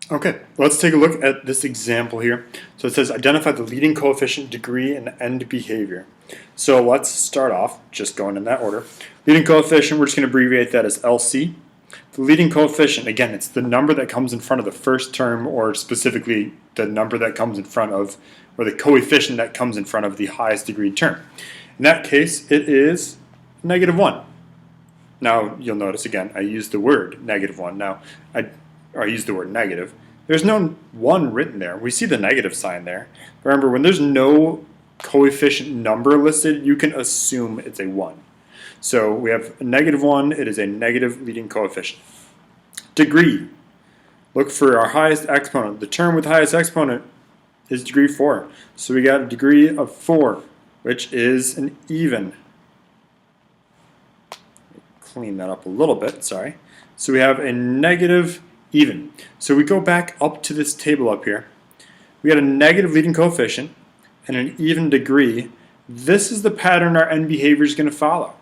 Okay, let's take a look at this example here. So it says identify the leading coefficient, degree, and end behavior. So let's start off just going in that order. Leading coefficient, we're just going to abbreviate that as LC. The leading coefficient, again, it's the number that comes in front of the first term, or specifically the number that comes in front of, or the coefficient that comes in front of the highest degree term. In that case, it is -1. Now, you'll notice again, I used the word -1. Now, I used the word negative. There's no 1 written there. We see the negative sign there. Remember, when there's no coefficient number listed, you can assume it's a 1. So we have a -1, it is a negative leading coefficient. Degree. Look for our highest exponent. The term with highest exponent is degree 4. So we got a degree of 4, which is an even. Clean that up a little bit, sorry. So we have a negative even. So we go back up to this table up here. We got a negative leading coefficient and an even degree. This is the pattern our end behavior is going to follow.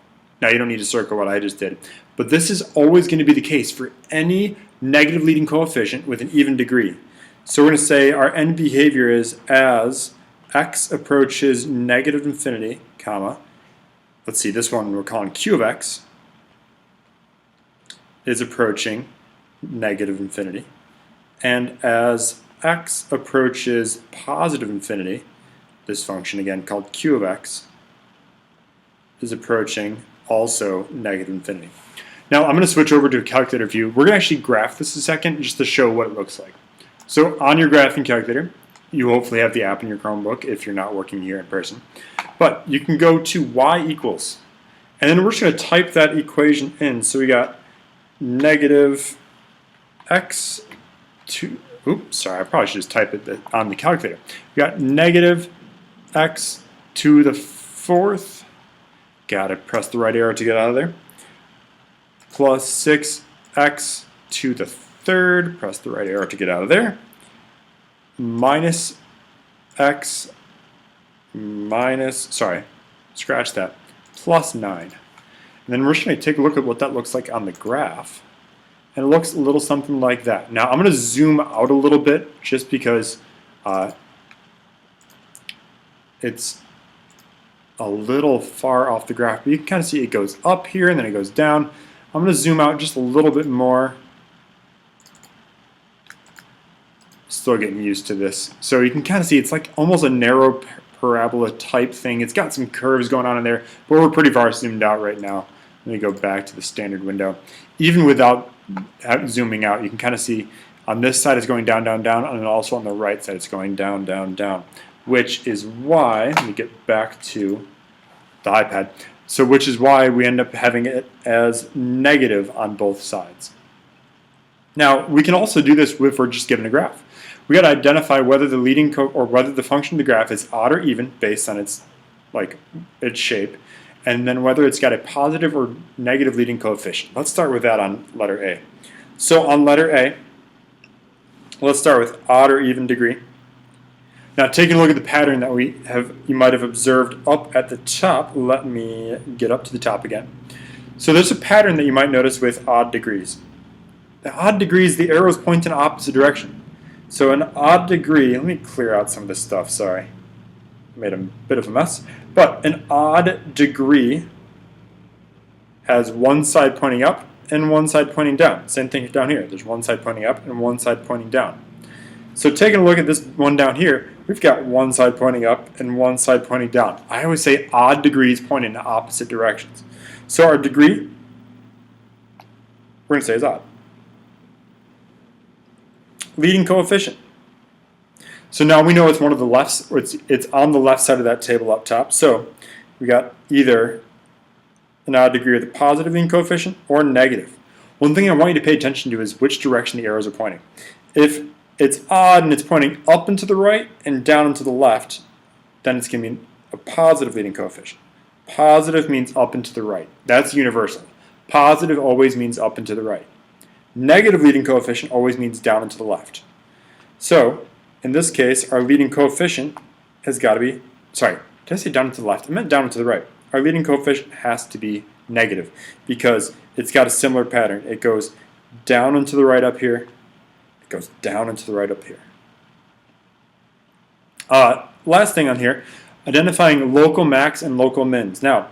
Now you don't need to circle what I just did, but this is always going to be the case for any negative leading coefficient with an even degree. So we're going to say our end behavior is as x approaches negative infinity, comma, let's see, this one we're calling q of x is approaching negative infinity, and as x approaches positive infinity, this function again called q of x is approaching also negative infinity. Now I'm going to switch over to a calculator view. We're going to actually graph this a second just to show what it looks like. So on your graphing calculator, you hopefully have the app in your Chromebook if you're not working here in person, but you can go to y equals, and then we're just going to type that equation in. So we got negative x to, oops, sorry, I probably should just type it on the calculator. We got negative x to the 4th, gotta press the right arrow to get out of there, plus 6x to the 3rd, press the right arrow to get out of there, minus x minus, sorry, scratch that, plus 9. And then we're just going to take a look at what that looks like on the graph. And it looks a little something like that. Now I'm going to zoom out a little bit just because it's a little far off the graph. But you can kind of see it goes up here and then it goes down. I'm going to zoom out just a little bit more. Still getting used to this. So you can kind of see it's like almost a narrow parabola type thing. It's got some curves going on in there, but we're pretty far zoomed out right now. Let me go back to the standard window. Even without zooming out, you can kind of see on this side it's going down, down, down, and also on the right side it's going down, down, down, which is why, let me get back to the iPad, so which is why we end up having it as negative on both sides. Now, we can also do this if we're just given a graph. We got to identify whether the leading or whether the function of the graph is odd or even based on its shape, and then whether it's got a positive or negative leading coefficient. Let's start with that on letter A. So on letter A, let's start with odd or even degree. Now taking a look at the pattern that you might have observed up at the top, let me get up to the top again. So there's a pattern that you might notice with odd degrees. The odd degrees, the arrows point in the opposite direction. So an odd degree, let me clear out some of this stuff, sorry. Made a bit of a mess. But an odd degree has one side pointing up and one side pointing down. Same thing down here. There's one side pointing up and one side pointing down. So taking a look at this one down here, we've got one side pointing up and one side pointing down. I always say odd degrees point in opposite directions. So our degree, we're going to say is odd. Leading coefficient. So now we know it's one of the lefts, or it's on the left side of that table up top. So we got either an odd degree with a positive leading coefficient or negative. One thing I want you to pay attention to is which direction the arrows are pointing. If it's odd and it's pointing up and to the right and down and to the left, then it's going to be a positive leading coefficient. Positive means up and to the right. That's universal. Positive always means up and to the right. Negative leading coefficient always means down and to the left. So in this case, our leading coefficient has got to be, sorry, did I say down and to the left? I meant down and to the right. Our leading coefficient has to be negative because it's got a similar pattern. It goes down and to the right up here It goes down and to the right up here. Last thing on here, identifying local max and local mins. Now,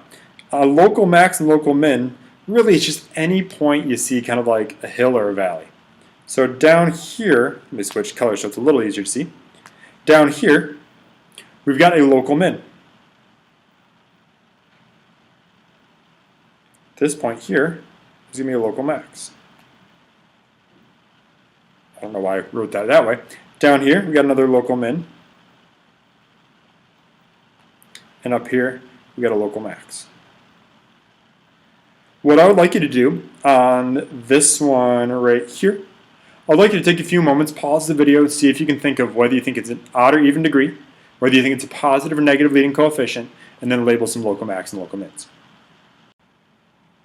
local max and local min, really it's just any point you see kind of like a hill or a valley. So down here, let me switch colors so it's a little easier to see. Down here, we've got a local min. This point here is going to be a local max. I don't know why I wrote that way. Down here, we got another local min. And up here, we got a local max. What I would like you to do on this one right here, I'd like you to take a few moments, pause the video, see if you can think of whether you think it's an odd or even degree, whether you think it's a positive or negative leading coefficient, and then label some local max and local mins.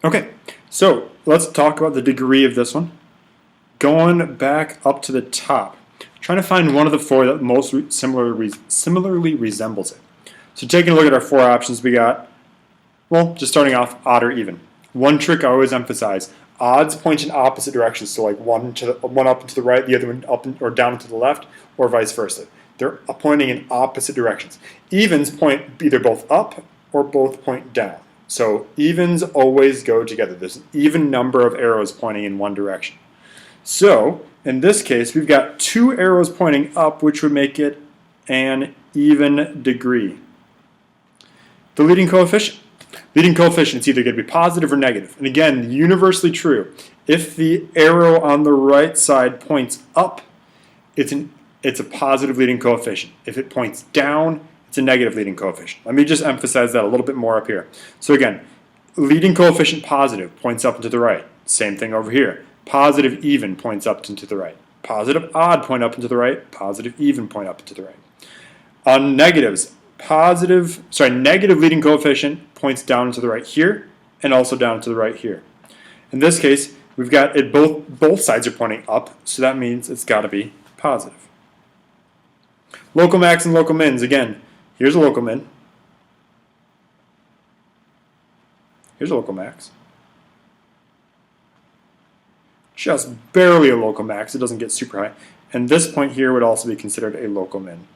Okay, so let's talk about the degree of this one. Going back up to the top, trying to find one of the four that most similarly resembles it. So taking a look at our four options we got, well, just starting off, odd or even. One trick I always emphasize, odds point in opposite directions, so like one up and to the right, the other one up or down and to the left, or vice versa. They're pointing in opposite directions. Evens point either both up or both point down. So evens always go together. There's an even number of arrows pointing in one direction. So in this case, we've got two arrows pointing up, which would make it an even degree. The leading coefficient. Leading coefficient is either going to be positive or negative. And again, universally true. If the arrow on the right side points up, it's a positive leading coefficient. If it points down, it's a negative leading coefficient. Let me just emphasize that a little bit more up here. So again, leading coefficient positive points up and to the right. Same thing over here. Positive even points up and to the right. Positive odd point up and to the right. Positive even point up and to the right. On negatives, negative leading coefficient points down and to the right here, and also down and to the right here. In this case, we've got it both sides are pointing up, so that means it's got to be positive. Local max and local mins, again, here's a local min. Here's a local max. Just barely a local max, it doesn't get super high. And this point here would also be considered a local min.